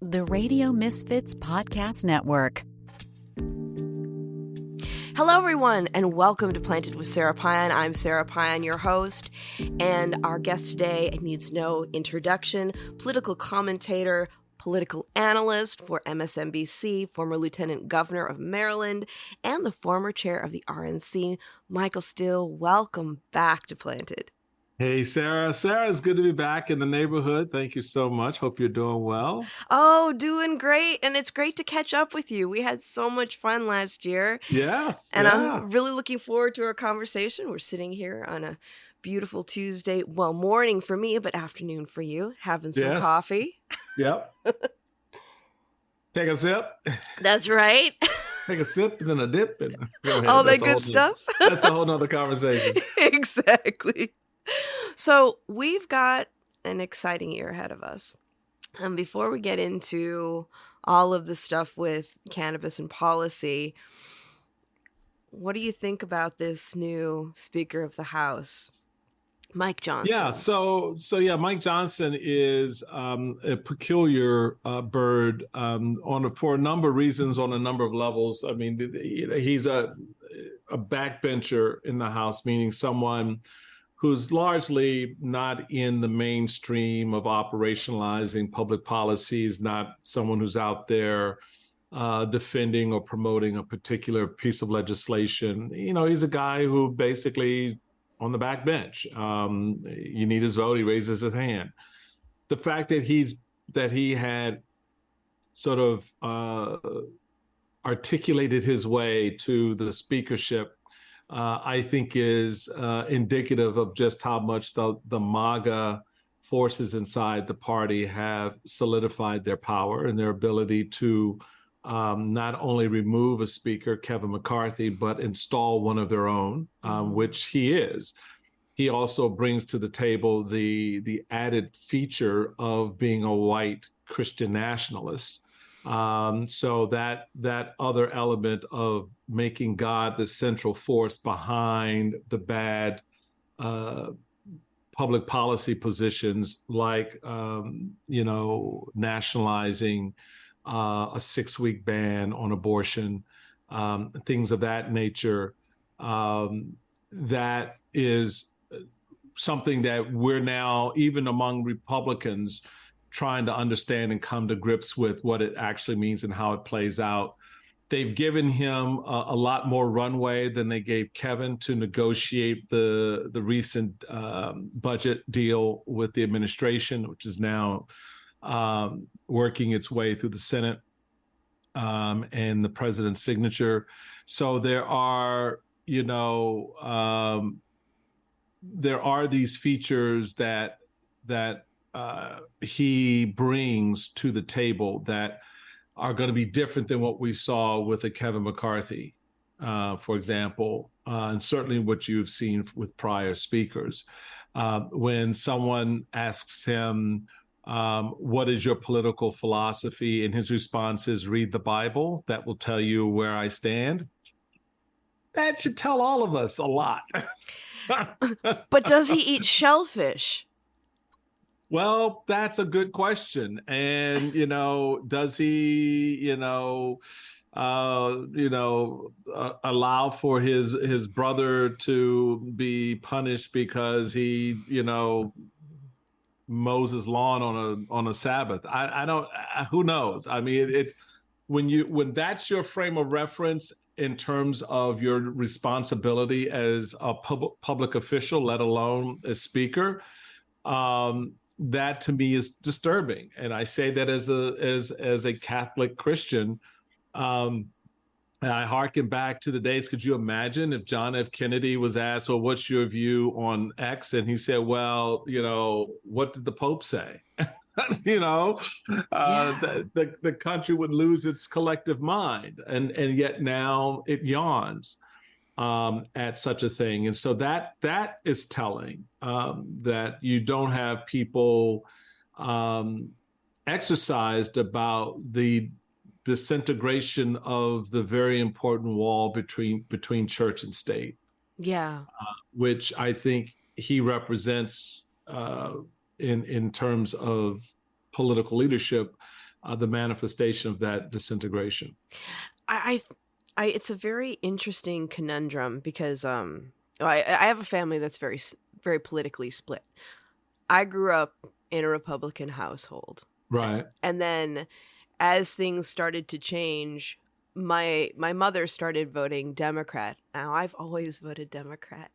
The Radio Misfits Podcast Network. Hello, everyone, and welcome to Planted with Sara Pion. I'm Sara Pion, your host, and our guest today needs no introduction. Political commentator, political analyst for MSNBC, former Lieutenant Governor of Maryland, and the former chair of the RNC, Michael Steele. Welcome back to Planted. Hey, Sara. Sara, it's good to be back in the neighborhood. Thank you so much. Hope you're doing well. Oh, doing great. And it's great to catch up with you. We had so much fun last year. Yes. And I'm really looking forward to our conversation. We're sitting here on a beautiful Tuesday, well, morning for me, but afternoon for you, having some coffee. Yep. Take a sip. That's right. Take a sip and then a dip. And all that good stuff. That's a whole nother conversation. Exactly. So we've got an exciting year ahead of us. And before we get into all of the stuff with cannabis and policy, what do you think about this new Speaker of the House, Mike Johnson? Yeah, so Mike Johnson is a peculiar bird for a number of reasons, on a number of levels. I mean, he's a backbencher in the House, meaning someone who's largely not in the mainstream of operationalizing public policies, not someone who's out there defending or promoting a particular piece of legislation. You know, he's a guy who basically on the back bench. You need his vote, he raises his hand. The fact that he had sort of articulated his way to the speakership, I think is indicative of just how much the MAGA forces inside the party have solidified their power and their ability to not only remove a speaker, Kevin McCarthy, but install one of their own, which he is. He also brings to the table the added feature of being a white Christian nationalist. So that other element of making God the central force behind the bad public policy positions, like nationalizing a 6-week ban on abortion, things of that nature. That is something that we're now, even among Republicans, trying to understand and come to grips with what it actually means and how it plays out. They've given him a lot more runway than they gave Kevin to negotiate the recent budget deal with the administration, which is now working its way through the Senate and the president's signature. So there are these features that he brings to the table that are going to be different than what we saw with a Kevin McCarthy, for example, and certainly what you've seen with prior speakers. When someone asks him, what is your political philosophy? And his response is, read the Bible. That will tell you where I stand. That should tell all of us a lot. But does he eat shellfish? Well, that's a good question. And, does he, allow for his brother to be punished because he, mows his lawn on a Sabbath? I don't, who knows? I mean, it's when that's your frame of reference in terms of your responsibility as a public official, let alone a speaker, that to me is disturbing. And I say that as a Catholic Christian. And I hearken back to the days. Could you imagine if John F. Kennedy was asked, well, what's your view on X? And he said, well, what did the Pope say? The country would lose its collective mind. And yet now it yawns at such a thing. And so that is telling, that you don't have people exercised about the disintegration of the very important wall between church and state. Yeah. Which I think he represents in terms of political leadership, the manifestation of that disintegration. It's a very interesting conundrum because I have a family that's very, very politically split. I grew up in a Republican household. Right. And then as things started to change, my mother started voting Democrat. Now, I've always voted Democrat.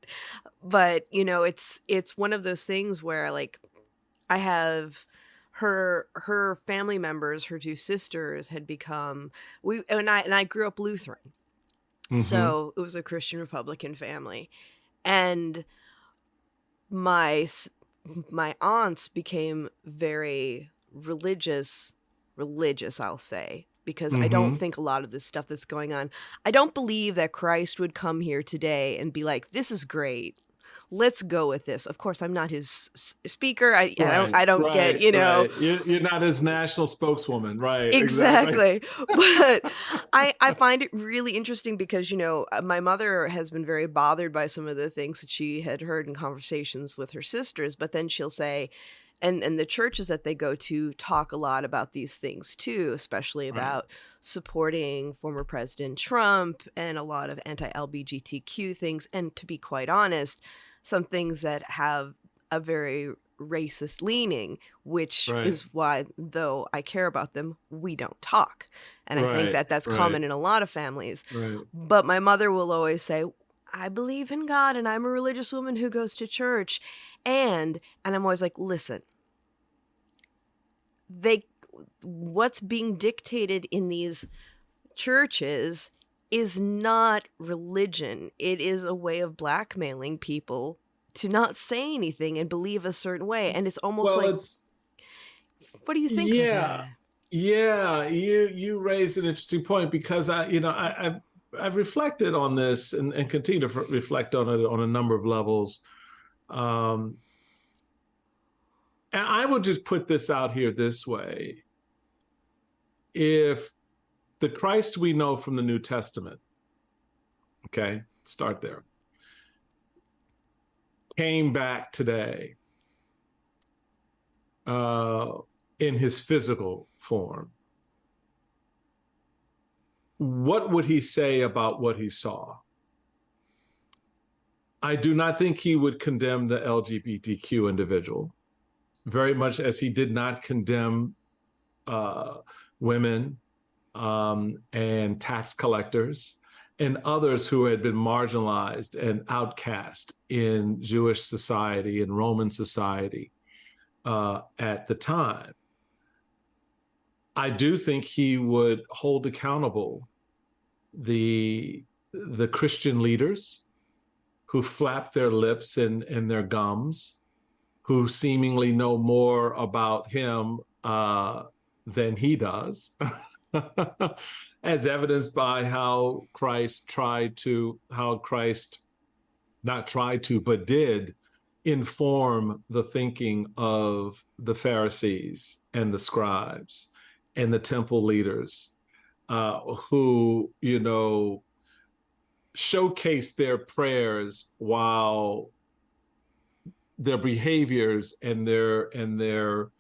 But, you know, it's one of those things where, like, I have her family members, her two sisters had become and I grew up Lutheran. Mm-hmm. So it was a Christian Republican family. And my aunts became very religious, I'll say, because I don't think a lot of this stuff that's going on. I don't believe that Christ would come here today and be like, this is great. Let's go with this. Of course, I'm not his speaker. I don't get, you know. Right. You're not his national spokeswoman, right? Exactly. But I find it really interesting because, you know, my mother has been very bothered by some of the things that she had heard in conversations with her sisters. But then she'll say, and the churches that they go to talk a lot about these things too, especially about supporting former President Trump and a lot of anti-LGBTQ things. And to be quite honest, some things that have a very racist leaning, which is why, though I care about them, we don't talk. And I think that that's common in a lot of families. Right. But my mother will always say, I believe in God and I'm a religious woman who goes to church. And I'm always like, listen, what's being dictated in these churches is not religion. It is a way of blackmailing people to not say anything and believe a certain way. And it's almost what do you think of that? Yeah, you raise an interesting point because I've reflected on this and continue to reflect on it on a number of levels. And I will just put this out here this way. If the Christ we know from the New Testament, okay, start there, came back today in his physical form, what would he say about what he saw? I do not think he would condemn the LGBTQ individual, very much as he did not condemn women and tax collectors and others who had been marginalized and outcast in Jewish society and Roman society at the time. I do think he would hold accountable the Christian leaders who flap their lips and their gums, who seemingly know more about him than he does, as evidenced by how Christ did inform the thinking of the Pharisees and the scribes and the temple leaders, who, showcased their prayers while their behaviors and their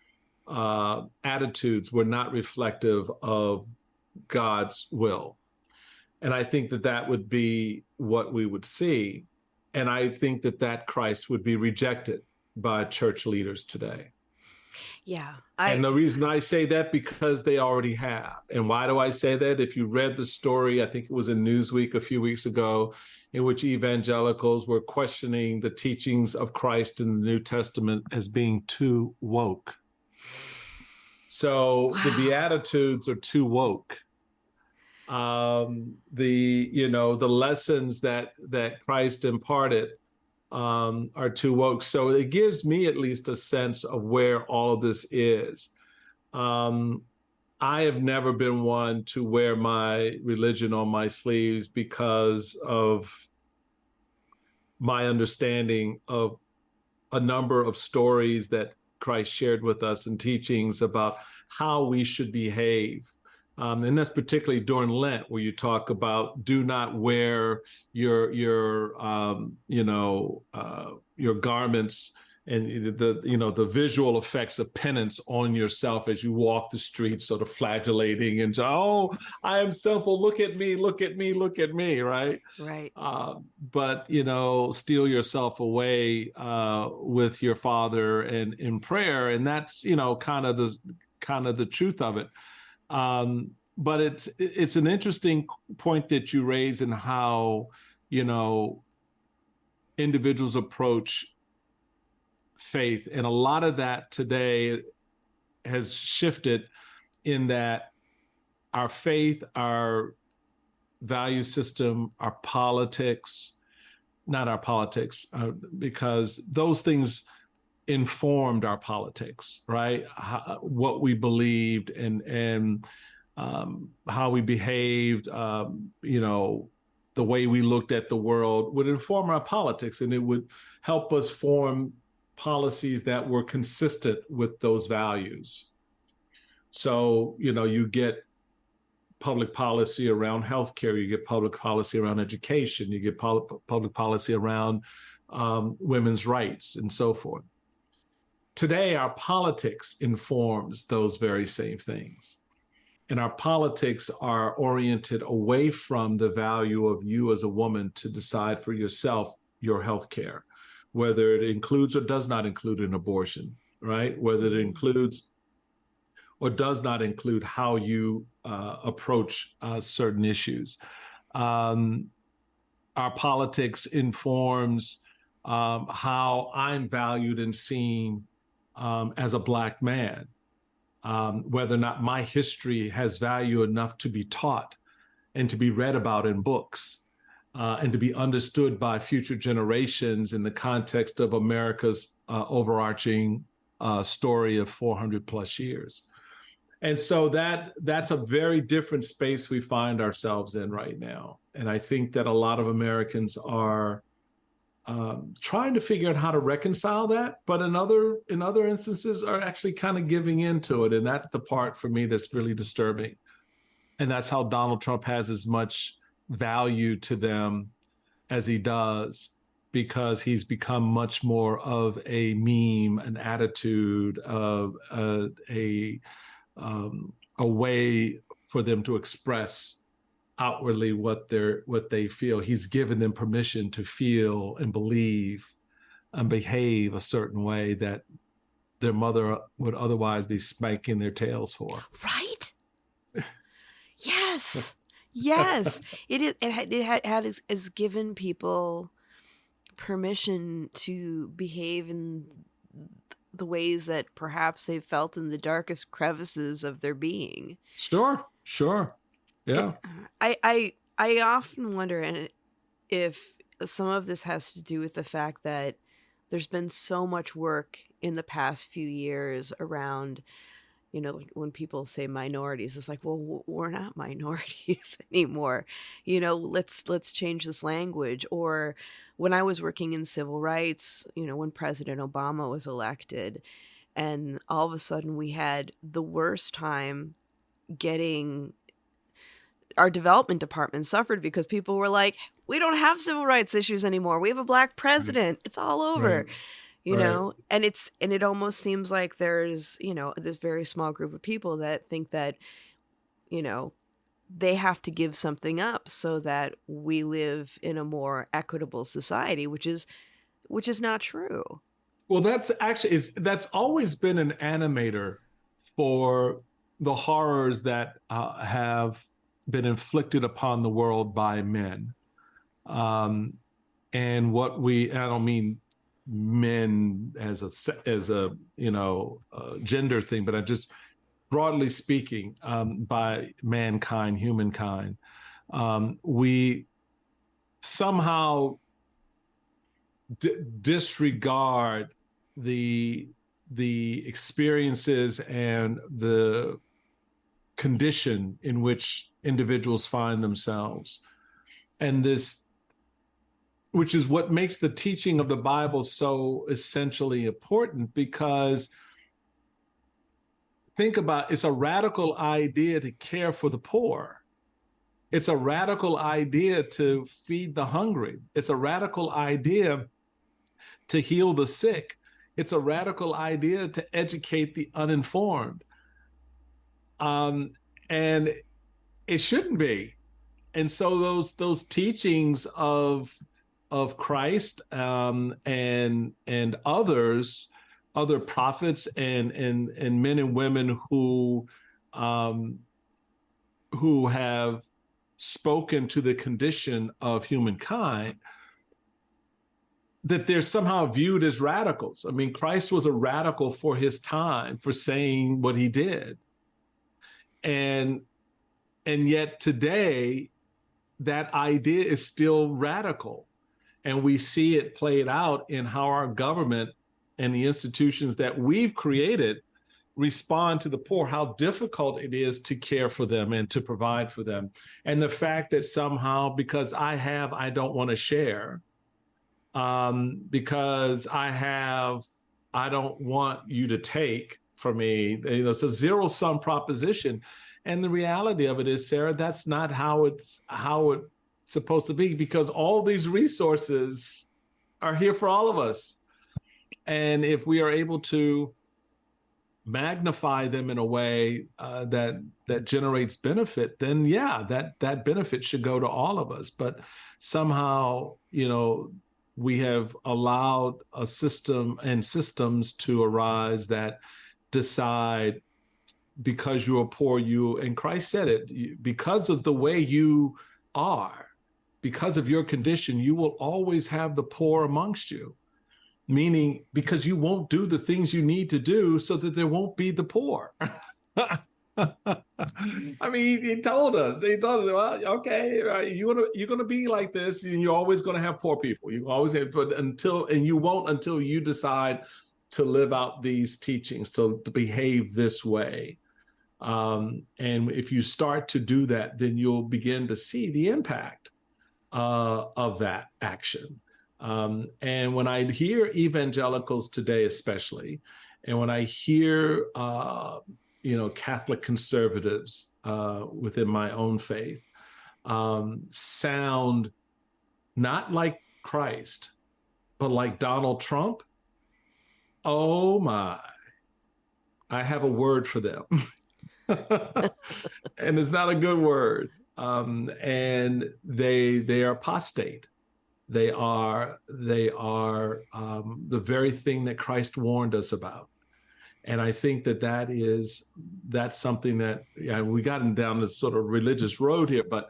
attitudes were not reflective of God's will. And I think that would be what we would see. And I think that Christ would be rejected by church leaders today. Yeah. And the reason I say that, because they already have. And why do I say that? If you read the story, I think it was in Newsweek a few weeks ago, in which evangelicals were questioning the teachings of Christ in the New Testament as being too woke. So the Beatitudes are too woke. The lessons that Christ imparted are too woke. So it gives me at least a sense of where all of this is. I have never been one to wear my religion on my sleeves because of my understanding of a number of stories that Christ shared with us and teachings about how we should behave. And that's particularly during Lent, where you talk about do not wear your garments and the visual effects of penance on yourself as you walk the streets, sort of flagellating and oh, I am sinful, look at me, look at me, look at me, right? Right. But steal yourself away with your Father and in prayer, and that's kind of the truth of it. But it's an interesting point that you raise in how individuals approach faith, and a lot of that today has shifted in that our faith, our value system, our politics, not our politics, because those things informed our politics, right? What we believed and how we behaved, the way we looked at the world would inform our politics, and it would help us form policies that were consistent with those values. So, you get public policy around healthcare, you get public policy around education, you get public policy around women's rights and so forth. Today, our politics informs those very same things. And our politics are oriented away from the value of you as a woman to decide for yourself your health care, whether it includes or does not include an abortion, right? Whether it includes or does not include how you approach certain issues. Our politics informs how I'm valued and seen as a Black man. Whether or not my history has value enough to be taught and to be read about in books and to be understood by future generations in the context of America's overarching story of 400 plus years. And so that's a very different space we find ourselves in right now. And I think that a lot of Americans are trying to figure out how to reconcile that, but in other instances are actually kind of giving into it. And that's the part for me that's really disturbing. And that's how Donald Trump has as much value to them as he does, because he's become much more of a meme, an attitude, of a way for them to express outwardly what they feel. He's given them permission to feel and believe and behave a certain way that their mother would otherwise be spanking their tails for. Right? Yes. Yes. It has given people permission to behave in the ways that perhaps they've felt in the darkest crevices of their being. Sure. Yeah. I often wonder if some of this has to do with the fact that there's been so much work in the past few years around, like when people say minorities, it's like, well, we're not minorities anymore. Let's change this language. Or when I was working in civil rights, when President Obama was elected, and all of a sudden we had the worst time getting our development department suffered because people were like, we don't have civil rights issues anymore. We have a Black president. It's all over, know, and it almost seems like there's, this very small group of people that think that, they have to give something up so that we live in a more equitable society, which is not true. Well, that's always been an animator for the horrors that have been inflicted upon the world by men. And I don't mean men as a gender thing, but I just broadly speaking, by mankind, humankind, we somehow disregard the experiences and the condition in which individuals find themselves. And this, which is what makes the teaching of the Bible so essentially important, because think about, it's a radical idea to care for the poor. It's a radical idea to feed the hungry. It's a radical idea to heal the sick. It's a radical idea to educate the uninformed. And it shouldn't be. And so those teachings of Christ, and others, other prophets and men and women who have spoken to the condition of humankind, that they're somehow viewed as radicals. I mean, Christ was a radical for his time for saying what he did. And yet today, that idea is still radical. And we see it played out in how our government and the institutions that we've created respond to the poor, how difficult it is to care for them and to provide for them. And the fact that somehow, because I don't want to share, because I don't want you to take from me. It's a zero-sum proposition. And the reality of it is, Sara, that's not how it's supposed to be, because all these resources are here for all of us. And if we are able to magnify them in a way that generates benefit, then that benefit should go to all of us. But somehow, we have allowed a system and systems to arise that decide, because you are poor, and Christ said it, because of the way you are, because of your condition, you will always have the poor amongst you. Meaning, because you won't do the things you need to do so that there won't be the poor. I mean, he told us, well, okay, you're gonna be like this, and you're always gonna have poor people. You always have, you won't until you decide to live out these teachings, to behave this way. And if you start to do that, then you'll begin to see the impact of that action. And when I hear evangelicals today, especially, and when I hear, Catholic conservatives within my own faith sound not like Christ, but like Donald Trump, oh my, I have a word for them. And it's not a good word. And they are apostate. They are the very thing that Christ warned us about. And I think that's something that we gotten down this sort of religious road here, but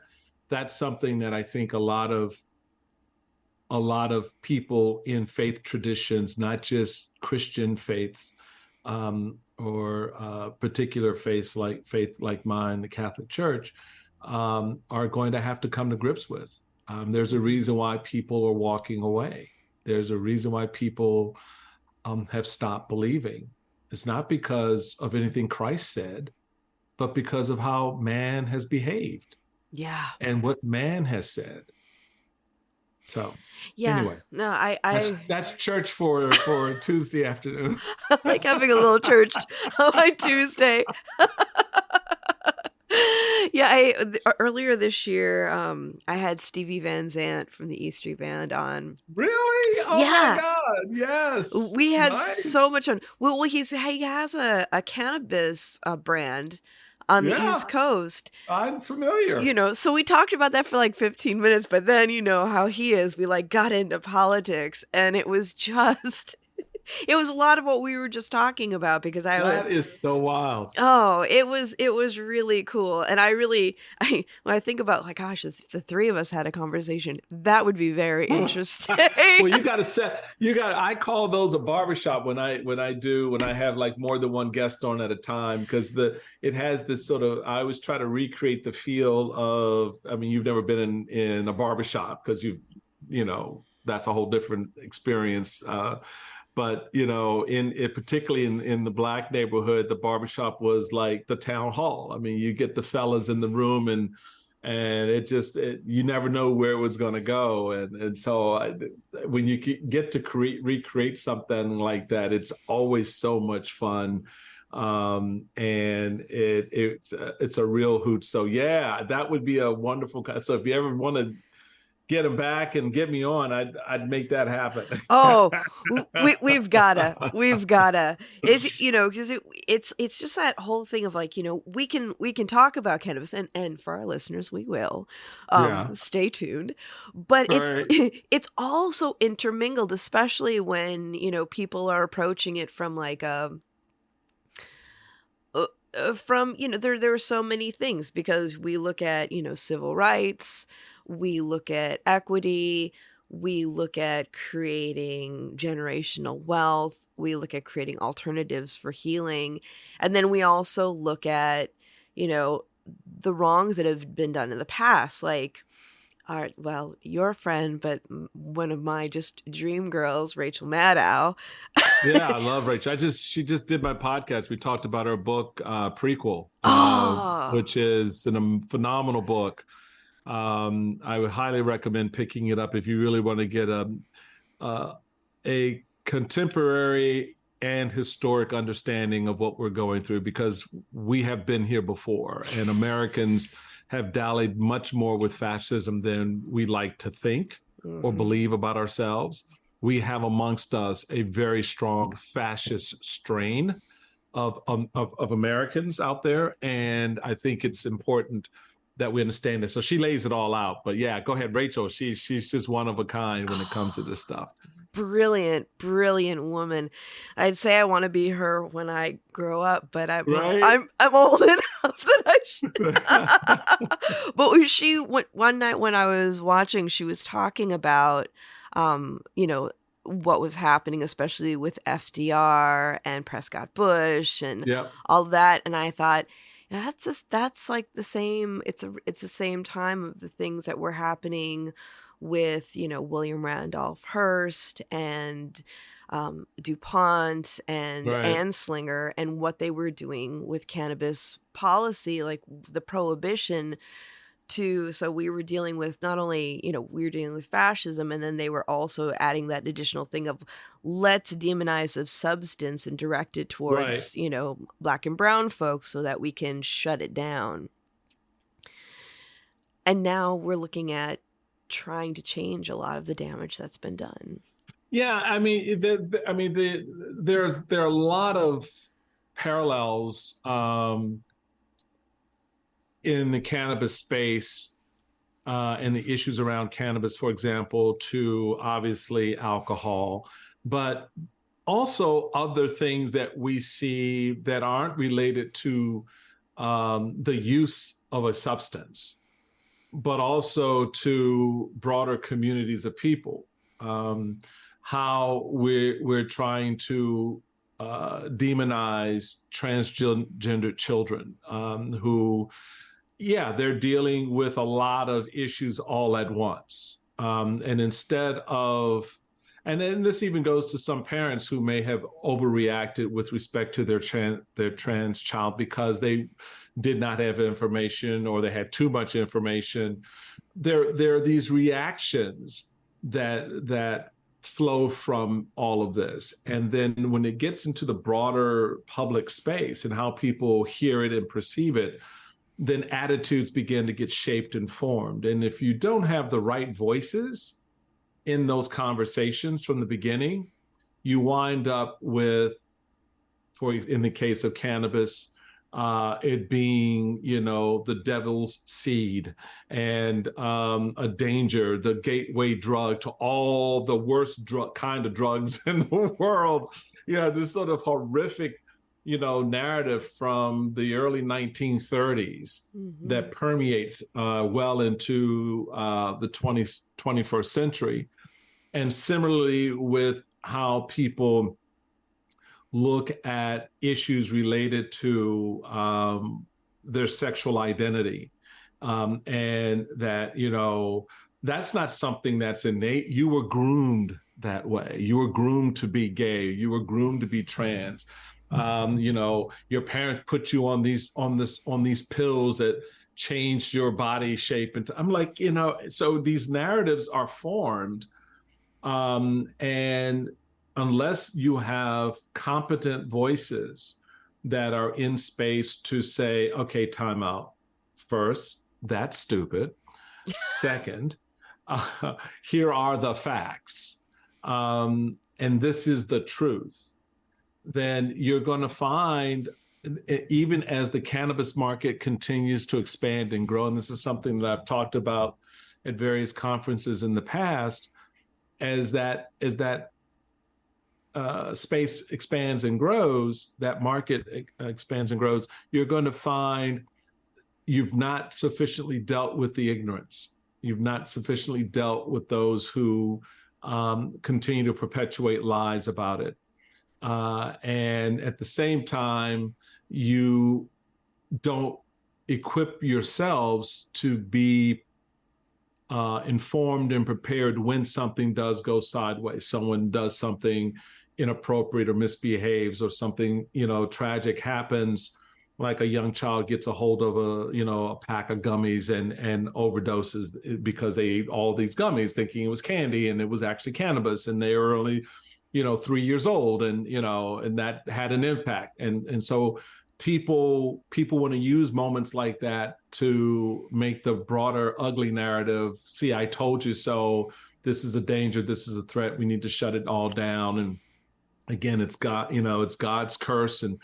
that's something that I think a lot of people in faith traditions, not just Christian faiths, or particular faith like mine, the Catholic Church, are going to have to come to grips with. There's a reason why people are walking away. There's a reason why people have stopped believing. It's not because of anything Christ said, but because of how man has behaved. Yeah. And what man has said. So anyway, no, that's church for Tuesday afternoon. I like having a little church on my Tuesday. Yeah, earlier this year, I had Stevie Van Zandt from the E Street Band on. Really? Oh Yeah. my God! Yes, We had nice. so much on. Well, he has a cannabis brand on the East Coast. I'm familiar. So we talked about that for like 15 minutes, but then how he is. We got into politics, and it was just. It was a lot of what we were just talking about, because that is so wild. Oh, it was really cool. And when I think about, like, gosh, if the three of us had a conversation, that would be very interesting. Well, I call those a barbershop when I have like more than one guest on at a time, because it has this sort of, I always try to recreate the feel of, I mean, you've never been in a barbershop because that's a whole different experience. But, particularly in the Black neighborhood, the barbershop was like the town hall. I mean, you get the fellas in the room, and you never know where it was going to go. And so when you get to recreate something like that, it's always so much fun. And it's a real hoot. So yeah, that would be a wonderful. So if you ever want to get him back and get me on, I'd make that happen. Oh, we've gotta. It's because it's just that whole thing of like we can talk about cannabis and for our listeners we will, Yeah. stay tuned, but Right. it's also intermingled, especially when people are approaching it from like from there are so many things, because we look at civil rights, we look at equity, we look at creating generational wealth, we look at creating alternatives for healing, and then we also look at the wrongs that have been done in the past, like well, your friend, but one of my just dream girls, Rachel Maddow. Yeah, I love Rachel. She just did my podcast. We talked about her book, Prequel, Oh, which is a phenomenal book. I would highly recommend picking it up if you really want to get a contemporary and historic understanding of what we're going through, because we have been here before, and Americans have dallied much more with fascism than we like to think or believe about ourselves. We have amongst us a very strong fascist strain of Americans out there, and I think it's important that we understand this. So she lays it all out. But yeah, go ahead, Rachel. She's just one of a kind when it comes to this stuff. brilliant, brilliant woman. I'd say I want to be her when I grow up, but Right? I'm old enough that I should. But one night when I was watching, she was talking about what was happening, especially with FDR and Prescott Bush and Yep. all that, and I thought, that's like the same. It's the same time of the things that were happening with William Randolph Hearst and DuPont and Right. Anslinger, and what they were doing with cannabis policy, like the prohibition. So we were dealing with not only we were dealing with fascism, and then they were also adding that additional thing of let's demonize a substance and direct it Right. towards black and brown folks so that we can shut it down. And now we're looking at trying to change a lot of the damage that's been done. Yeah, I mean, there are a lot of parallels in the cannabis space and the issues around cannabis, for example, to obviously alcohol, but also other things that we see that aren't related to the use of a substance, but also to broader communities of people. How we're trying to demonize transgender children who, yeah, they're dealing with a lot of issues all at once. And instead of, and then this even goes to some parents who may have overreacted with respect to their trans child because they did not have information or they had too much information. There are these reactions that flow from all of this. And then when it gets into the broader public space and how people hear it and perceive it, then attitudes begin to get shaped and formed. And if you don't have the right voices in those conversations from the beginning, you wind up with, in the case of cannabis, it being, the devil's seed and a danger, the gateway drug to all the worst kind of drugs in the world. This sort of horrific, narrative from the early 1930s that permeates well into the 21st century. And similarly with how people look at issues related to their sexual identity. And that, that's not something that's innate. You were groomed that way. You were groomed to be gay. You were groomed to be trans. Your parents put you on these pills that changed your body shape. And I'm like, so these narratives are formed. And unless you have competent voices that are in space to say, okay, time out. First, that's stupid. Second, here are the facts, and this is the truth, then you're going to find, even as the cannabis market continues to expand and grow, and this is something that I've talked about at various conferences in the past, as that space expands and grows, that market expands and grows, you're going to find you've not sufficiently dealt with the ignorance. You've not sufficiently dealt with those who continue to perpetuate lies about it. And at the same time, you don't equip yourselves to be informed and prepared when something does go sideways. Someone does something inappropriate or misbehaves, or something, tragic happens, like a young child gets a hold of a pack of gummies and overdoses because they ate all these gummies thinking it was candy, and it was actually cannabis, and they were only 3 years old, and and that had an impact. And so people want to use moments like that to make the broader ugly narrative, see, I told you so, this is a danger, this is a threat, we need to shut it all down. And again, it's God, it's God's curse and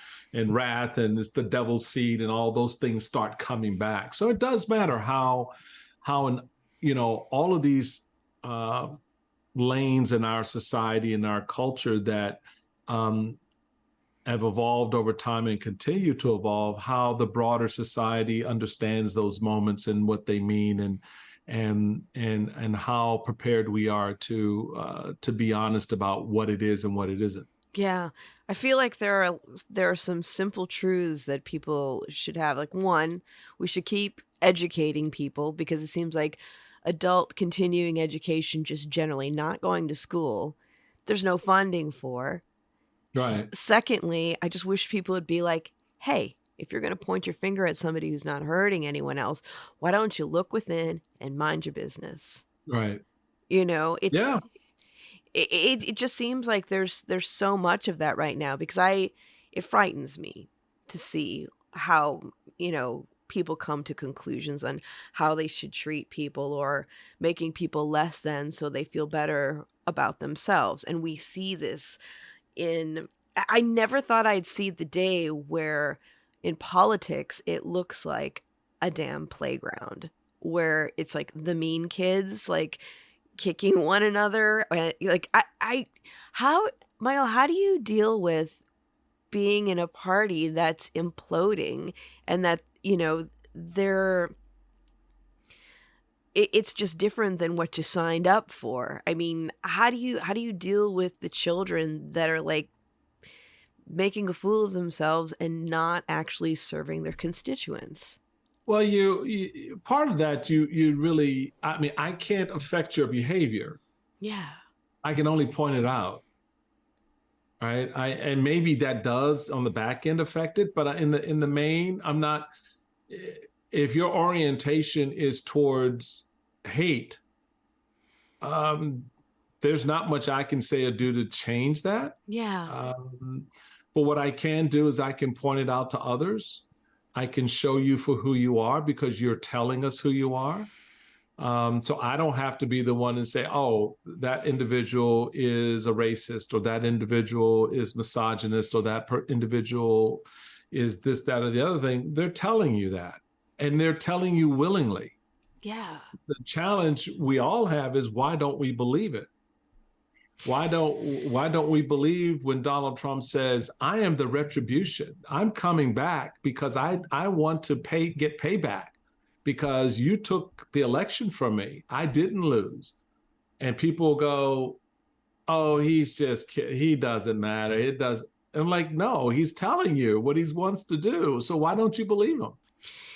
wrath, and it's the devil's seed, and all those things start coming back. So it does matter how all of these lanes in our society and our culture that have evolved over time and continue to evolve, how the broader society understands those moments and what they mean, and how prepared we are to be honest about what it is and what it isn't. Yeah, I feel like there are some simple truths that people should have. Like, one, we should keep educating people, because it seems like adult continuing education, just generally not going to school, there's no funding for. Right. Secondly, I just wish people would be like, hey, if you're going to point your finger at somebody who's not hurting anyone else, why don't you look within and mind your business? Right. It's it just seems like there's so much of that right now, because it frightens me to see how, people come to conclusions on how they should treat people, or making people less than so they feel better about themselves. And we see this I never thought I'd see the day where in politics it looks like a damn playground, where it's like the mean kids like kicking one another. Like, Michael, how do you deal with being in a party that's imploding, and that, it's just different than what you signed up for? I mean, how do you deal with the children that are like making a fool of themselves and not actually serving their constituents? Well, you part of that, you really, I mean, I can't affect your behavior. Yeah. I can only point it out. Right. And maybe that does on the back end affect it, but in the main, I'm not. If your orientation is towards hate, there's not much I can say or do to change that. Yeah. But what I can do is I can point it out to others. I can show you for who you are, because you're telling us who you are. So I don't have to be the one and say, oh, that individual is a racist, or that individual is misogynist, or that individual is this, that, or the other thing. They're telling you that, and they're telling you willingly. Yeah. The challenge we all have is, why don't we believe it? Why don't we believe when Donald Trump says, I am the retribution. I'm coming back because I want to get payback, because you took the election from me. I didn't lose. And people go, oh, he doesn't matter. It does. And I'm like, no, he's telling you what he wants to do. So why don't you believe him?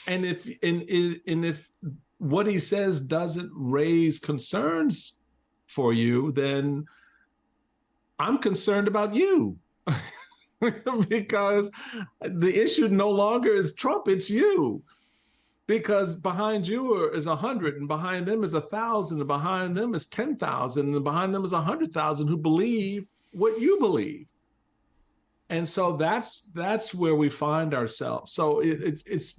And if what he says doesn't raise concerns for you, then I'm concerned about you. Because the issue no longer is Trump, it's you. Because behind you is 100, and behind them is 1,000, and behind them is 10,000, and behind them is 100,000 who believe what you believe. And so that's where we find ourselves. So it's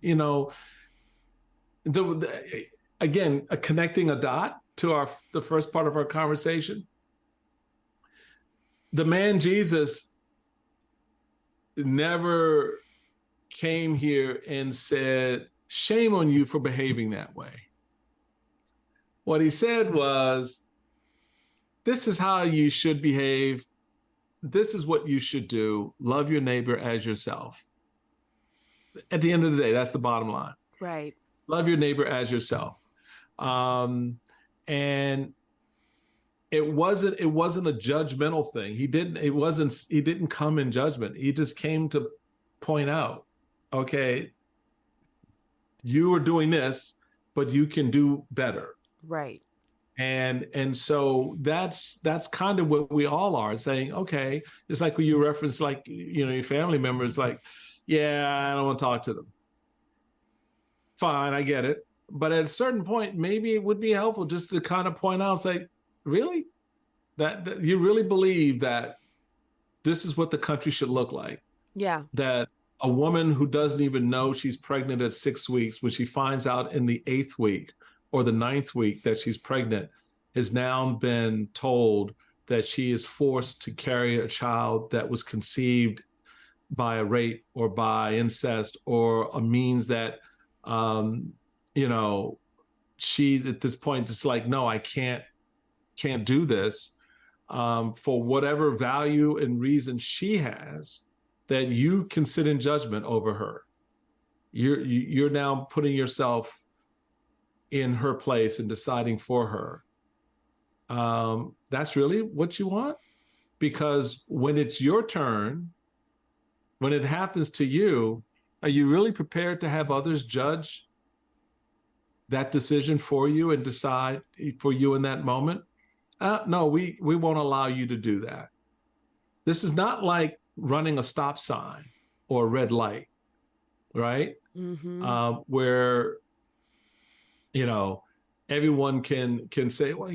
again, connecting a dot to the first part of our conversation. The man Jesus never came here and said, shame on you for behaving that way. What he said was, this is how you should behave. This is what you should do. Love your neighbor as yourself. At the end of the day, that's the bottom line. Right. Love your neighbor as yourself. And it wasn't a judgmental thing. He didn't come in judgment. He just came to point out, okay, you are doing this, but you can do better. Right. And so that's kind of what we all are, saying, okay, it's like when you reference, like, your family members, like, yeah, I don't want to talk to them. Fine, I get it. But at a certain point, maybe it would be helpful just to kind of point out, say, really? That you really believe that this is what the country should look like? Yeah. That a woman who doesn't even know she's pregnant at 6 weeks, when she finds out in the 8th week or the 9th week that she's pregnant, has now been told that she is forced to carry a child that was conceived by a rape or by incest or a means that, she at this point is like, no, I can't do this, for whatever value and reason she has, that you can sit in judgment over her. You're now putting yourself in her place and deciding for her. That's really what you want? Because when it's your turn, when it happens to you, are you really prepared to have others judge that decision for you and decide for you in that moment? No, we won't allow you to do that. This is not like running a stop sign or a red light, right? Mm-hmm. Where, everyone can say, well,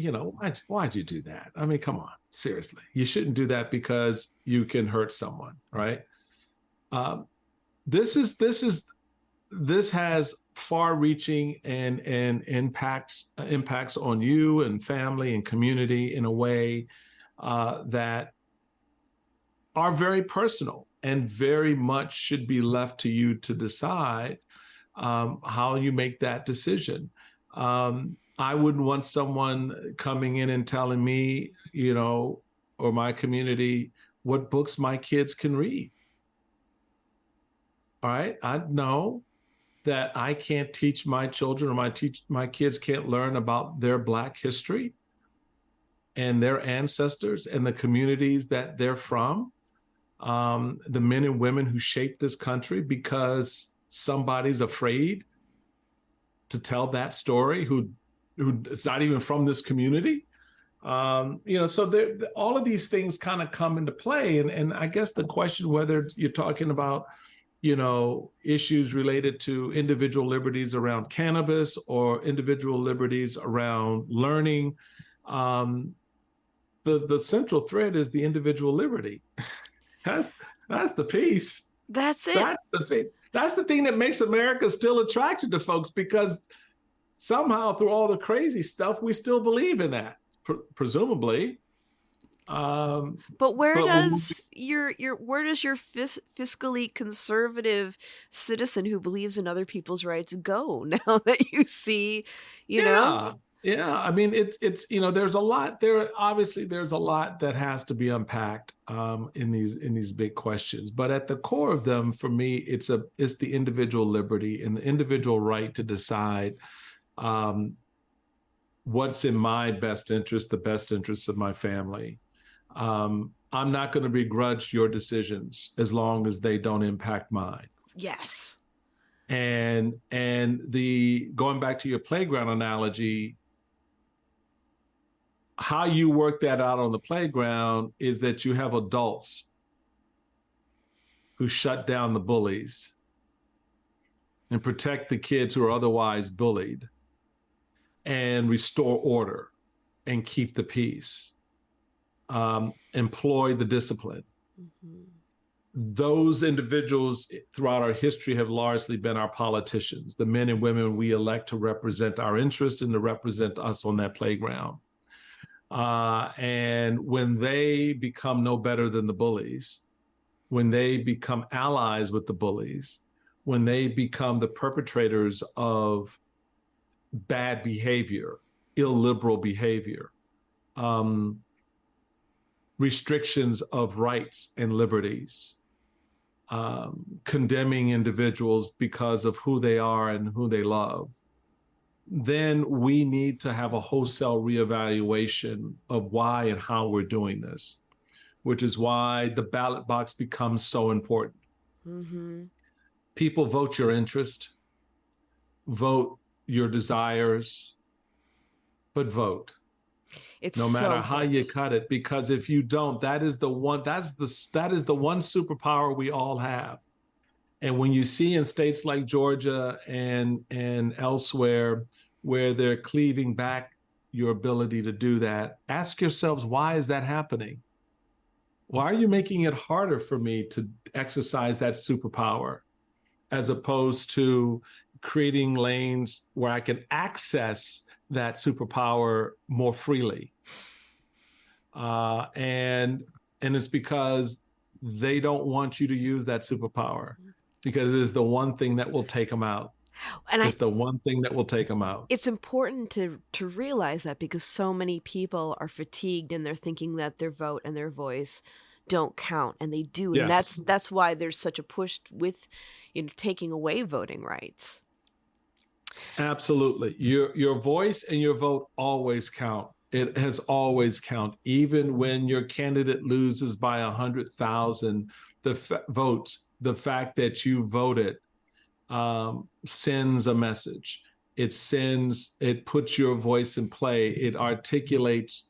why'd you do that? I mean, come on, seriously. You shouldn't do that because you can hurt someone, right? This has far-reaching and impacts on you and family and community in a way that are very personal and very much should be left to you to decide how you make that decision. I wouldn't want someone coming in and telling me, or my community, what books my kids can read. All right, I know that I can't teach my children, or my kids can't learn about their Black history and their ancestors and the communities that they're from, the men and women who shaped this country, because somebody's afraid to tell that story who is not even from this community. So all of these things kind of come into play. And I guess the question, whether you're talking about, issues related to individual liberties around cannabis or individual liberties around learning, the central thread is the individual liberty. That's the piece. That's it. That's the piece. That's the thing that makes America still attractive to folks, because somehow through all the crazy stuff, we still believe in that, presumably. But where does your fiscally conservative citizen who believes in other people's rights go now that you see, know? Yeah. I mean, it's there's a lot there. Obviously, there's a lot that has to be unpacked in these big questions. But at the core of them, for me, it's the individual liberty and the individual right to decide what's in my best interest, the best interest of my family. I'm not going to begrudge your decisions as long as they don't impact mine. Yes. And going back to your playground analogy, how you work that out on the playground is that you have adults who shut down the bullies and protect the kids who are otherwise bullied and restore order and keep the peace. Employ the discipline. Mm-hmm. those individuals throughout our history have largely been our politicians, the men and women we elect to represent our interests and to represent us on that playground. And when they become no better than the bullies, when they become allies with the bullies, when they become the perpetrators of bad behavior, illiberal behavior, restrictions of rights and liberties, condemning individuals because of who they are and who they love, then we need to have a wholesale reevaluation of why and how we're doing this, which is why the ballot box becomes so important. Mm-hmm. People vote your interest, vote your desires, but vote. It's no matter so how you cut it, because if you don't, that is the one superpower we all have. And when you see in states like Georgia and elsewhere where they're cleaving back your ability to do that, ask yourselves, why is that happening? Why are you making it harder for me to exercise that superpower, as opposed to creating lanes where I can access that superpower more freely? And it's because they don't want you to use that superpower, because it is the one thing that will take them out. And it's the one thing that will take them out. It's important to realize that, because so many people are fatigued and they're thinking that their vote and their voice don't count, and they do. And yes. that's why there's such a push with, taking away voting rights. Absolutely. Your voice and your vote always count. It has always counted. Even when your candidate loses by 100,000 votes, the fact that you voted sends a message. It puts your voice in play. It articulates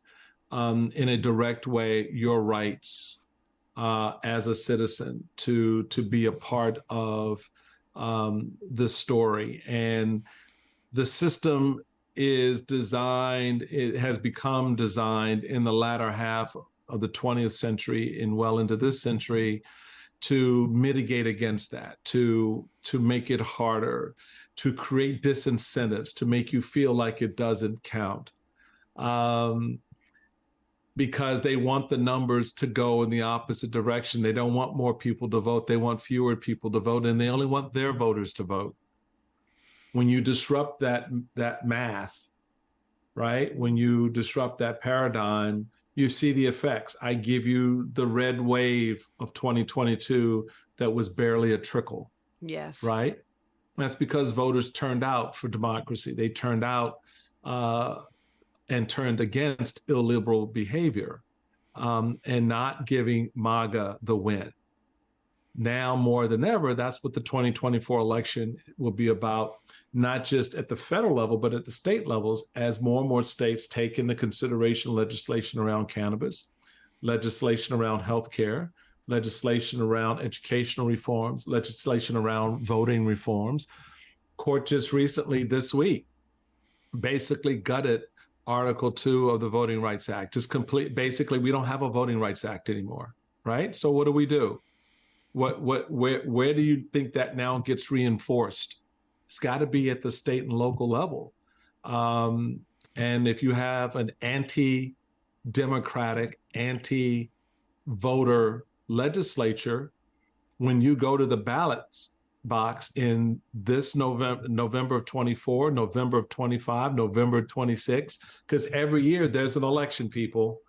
in a direct way your rights as a citizen to be a part of the story. And the system is designed, it has become designed in the latter half of the 20th century and well into this century to mitigate against that, to make it harder, to create disincentives, to make you feel like it doesn't count. Because they want the numbers to go in the opposite direction. They don't want more people to vote. They want fewer people to vote, and they only want their voters to vote. When you disrupt that math, right? When you disrupt that paradigm, you see the effects. I give you the red wave of 2022 that was barely a trickle. Yes. Right? That's because voters turned out for democracy. They turned out and turned against illiberal behavior and not giving MAGA the win. Now more than ever, that's what the 2024 election will be about, not just at the federal level, but at the state levels, as more and more states take into consideration legislation around cannabis, legislation around healthcare, legislation around educational reforms, legislation around voting reforms. Court just recently this week basically gutted Article 2 of the Voting Rights Act. Basically, we don't have a Voting Rights Act anymore, right? So what do? Where do you think that now gets reinforced? It's got to be at the state and local level. And if you have an anti-democratic, anti-voter legislature, when you go to the ballots box in this November of 24, November of 25, November of 26, because every year there's an election, people.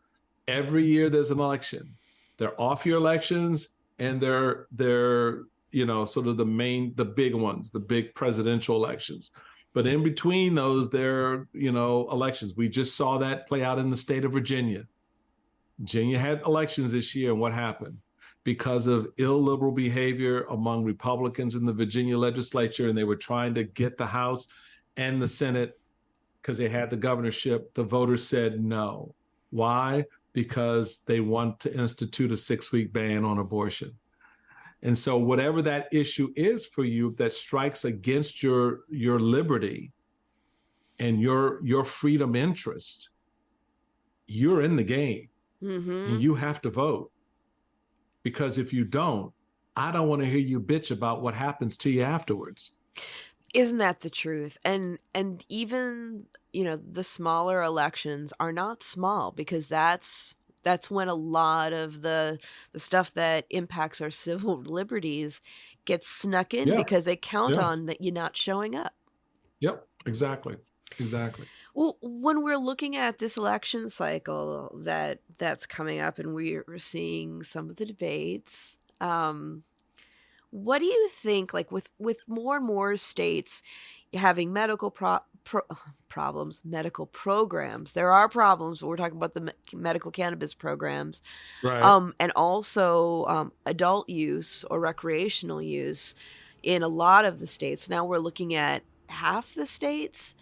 Every year there's an election. They're off year elections, and they're sort of the big ones, the big presidential elections. But in between those, there are, elections. We just saw that play out in the state of Virginia. Virginia had elections this year, and what happened? Because of illiberal behavior among Republicans in the Virginia legislature, and they were trying to get the House and the Senate because they had the governorship, the voters said no. Why? Because they want to institute a 6-week ban on abortion. And so whatever that issue is for you that strikes against your liberty and your freedom interest, you're in the game. Mm-hmm. And you have to vote. Because if you don't, I don't want to hear you bitch about what happens to you afterwards. Isn't that the truth? And even, the smaller elections are not small, because that's when a lot of the stuff that impacts our civil liberties gets snuck in, Yeah. because they count Yeah. on that you're not showing up. Yep. Exactly. Exactly. Well, when we're looking at this election cycle that's coming up, and we're seeing some of the debates, what do you think, like with more and more states having problems, medical programs? There are problems. We're talking about the medical cannabis programs, Right. and also adult use or recreational use in a lot of the states. Now we're looking at half the states.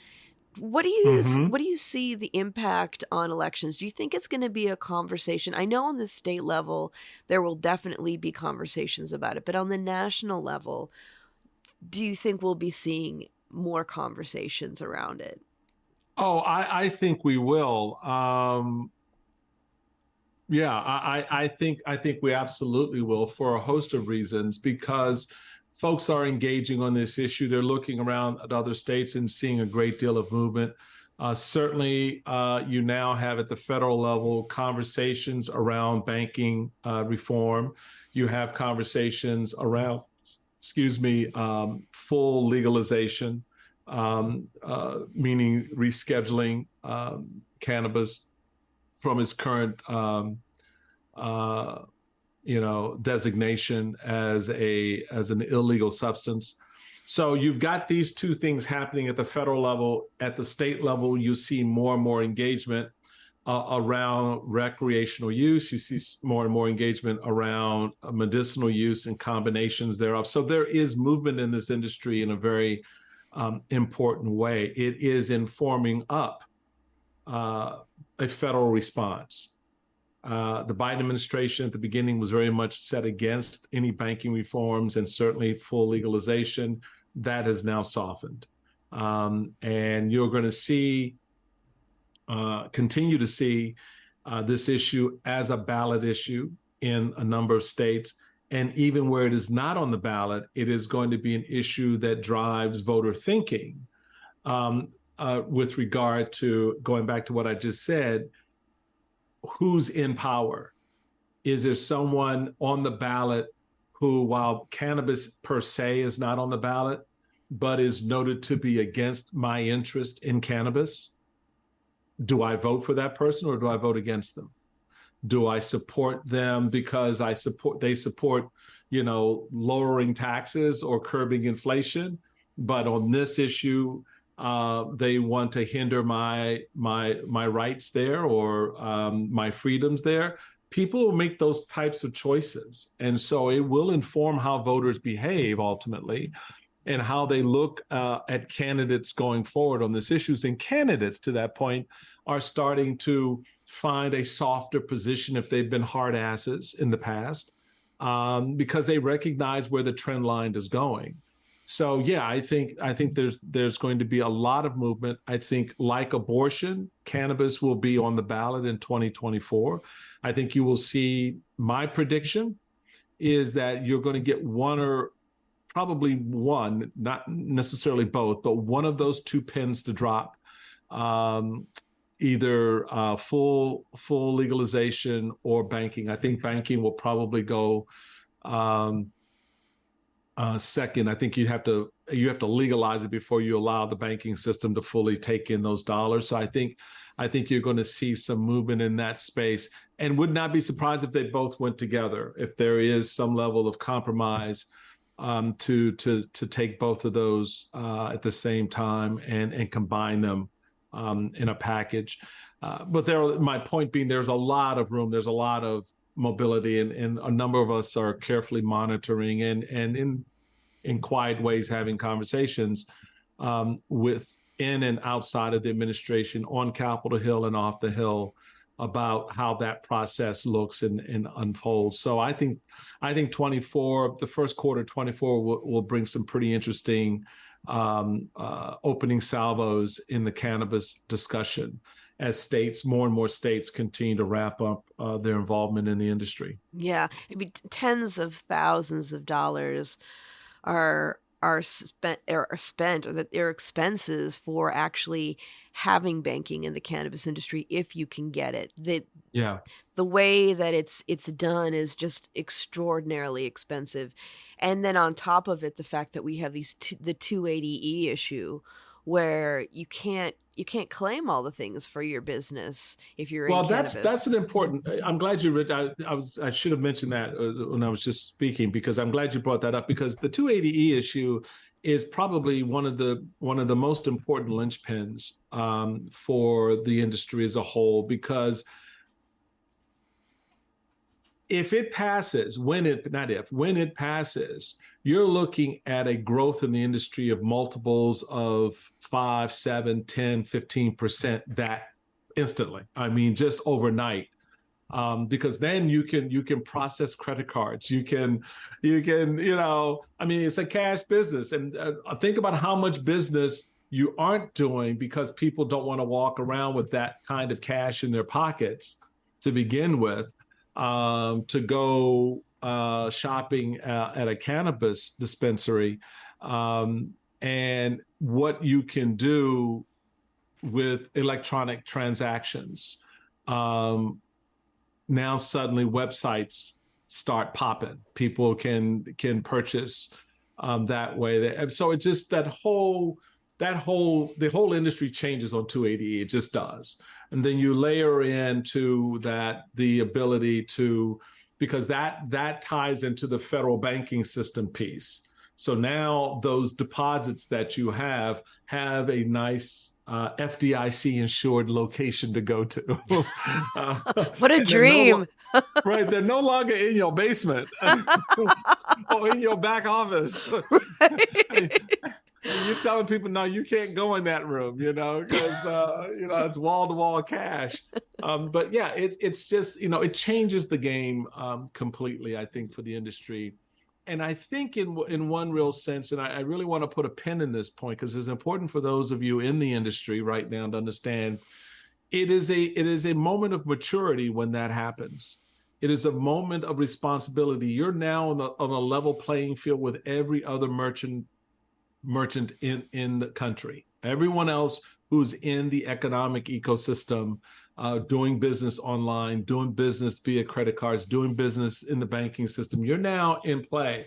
Mm-hmm. What do you see the impact on elections? Do you think it's going to be a conversation? I know on the state level there will definitely be conversations about it, but on the national level, do you think we'll be seeing more conversations around it? Oh, I think we will. Yeah, I think we absolutely will, for a host of reasons, because folks are engaging on this issue. They're looking around at other states and seeing a great deal of movement. Certainly, you now have at the federal level conversations around banking reform. You have conversations around, excuse me, full legalization, meaning rescheduling cannabis from its current uh, designation as an illegal substance. So you've got these two things happening at the federal level. At the state level, you see more and more engagement around recreational use. You see more and more engagement around medicinal use and combinations thereof. So there is movement in this industry in a very important way. It is informing up a federal response. The Biden administration at the beginning was very much set against any banking reforms and certainly full legalization. That has now softened. And you're going to continue to see this issue as a ballot issue in a number of states. And even where it is not on the ballot, it is going to be an issue that drives voter thinking. With regard to, going back to what I just said, who's in power? Is there someone on the ballot who, while cannabis per se is not on the ballot, but is noted to be against my interest in cannabis? Do I vote for that person, or do I vote against them? Do I support them because they support, lowering taxes or curbing inflation, but on this issue, they want to hinder my rights there, or my freedoms there? People will make those types of choices, and so it will inform how voters behave ultimately, and how they look at candidates going forward on these issues. And candidates, to that point, are starting to find a softer position if they've been hard asses in the past, because they recognize where the trend line is going. So yeah, I think there's going to be a lot of movement. I think, like abortion, cannabis will be on the ballot in 2024. I think you will see, my prediction is that you're going to get one, or probably one, not necessarily both, but one of those two pins to drop. Either full legalization or banking. I think banking will probably go second. I think you have to legalize it before you allow the banking system to fully take in those dollars. So I think you're going to see some movement in that space, and would not be surprised if they both went together, if there is some level of compromise to take both of those at the same time and combine them in a package. But my point being, there's a lot of room, there's a lot of mobility, and a number of us are carefully monitoring and in quiet ways having conversations within and outside of the administration, on Capitol Hill and off the Hill, about how that process looks and unfolds. So I think 24, the first quarter 24 will bring some pretty interesting opening salvos in the cannabis discussion as more and more states continue to wrap up their involvement in the industry. Yeah, I mean, tens of thousands of dollars are spent, or that their expenses for actually having banking in the cannabis industry, if you can get it. The way that it's done is just extraordinarily expensive. And then on top of it, the fact that we have the 280E issue, where you can't claim all the things for your business if you're in cannabis. That's an important. I'm glad you read. I should have mentioned that when I was just speaking, because I'm glad you brought that up, because the 280E issue is probably one of the most important linchpins for the industry as a whole, because if it passes, when it passes, you're looking at a growth in the industry of multiples of 5, 7, 10, 15% that instantly. I mean, just overnight. Because then you can process credit cards. You can, I mean, it's a cash business. And think about how much business you aren't doing because people don't want to walk around with that kind of cash in their pockets to begin with. To go shopping at a cannabis dispensary, and what you can do with electronic transactions. Now suddenly websites start popping. People can purchase that way. And so it just the whole industry changes on 280E. It just does. And then you layer into that the ability to, because that ties into the federal banking system piece. So now those deposits that you have a nice FDIC insured location to go to. What a dream. Right. They're no longer in your basement or in your back office. Right. You're telling people, no, you can't go in that room, because, it's wall-to-wall cash. But yeah, it's just, it changes the game completely, I think, for the industry. And I think in one real sense, and I really want to put a pin in this point, because it's important for those of you in the industry right now to understand, it is a moment of maturity when that happens. It is a moment of responsibility. You're now on a level playing field with every other merchant in the country. Everyone else who's in the economic ecosystem, doing business online, doing business via credit cards, doing business in the banking system, you're now in play.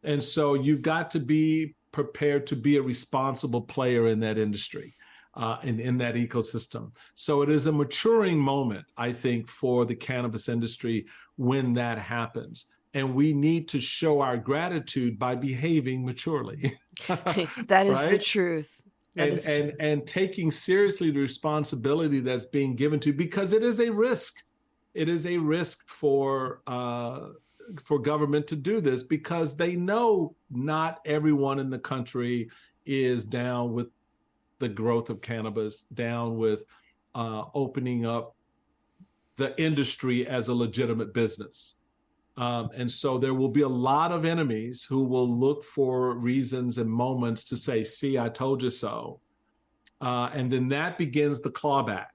And so you've got to be prepared to be a responsible player in that industry, and in that ecosystem. So it is a maturing moment, I think, for the cannabis industry when that happens. And we need to show our gratitude by behaving maturely. That is right? The truth. And taking seriously the responsibility that's being given to, because it is a risk. It is a risk for government to do this, because they know not everyone in the country is down with the growth of cannabis, down with opening up the industry as a legitimate business. And so there will be a lot of enemies who will look for reasons and moments to say, see, I told you so. And then that begins the clawback,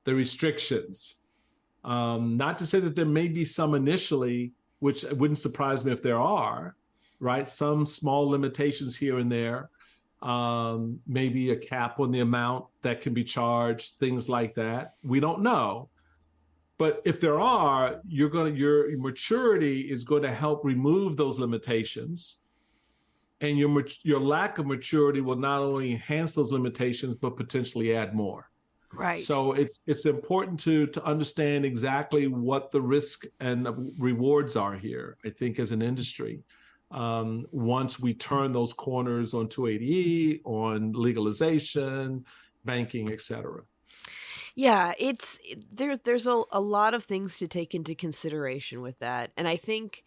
the restrictions. Not to say that there may be some initially, which wouldn't surprise me if there are, right? Some small limitations here and there, maybe a cap on the amount that can be charged, things like that. We don't know. But if there are, your maturity is going to help remove those limitations, and your lack of maturity will not only enhance those limitations but potentially add more. Right. So it's important to understand exactly what the risk and the rewards are here, I think, as an industry. Once we turn those corners on 280E, on legalization, banking, et cetera. Yeah, there's a lot of things to take into consideration with that. And I think,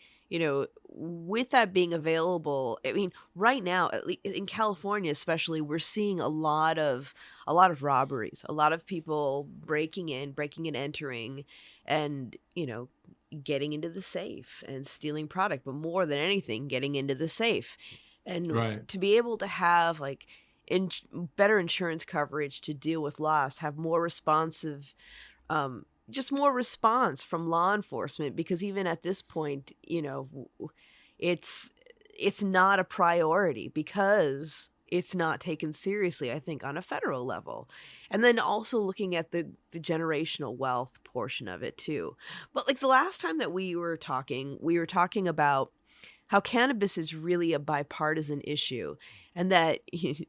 with that being available, I mean, right now, at least in California especially, we're seeing a lot of robberies, a lot of people breaking in, entering, and, getting into the safe and stealing product, but more than anything, getting into the safe. And Right. to be able to have like better insurance coverage to deal with loss, have more responsive, just more response from law enforcement, because even at this point, it's not a priority because it's not taken seriously, I think, on a federal level. And then also looking at the generational wealth portion of it too. But like the last time that we were talking about how cannabis is really a bipartisan issue, and that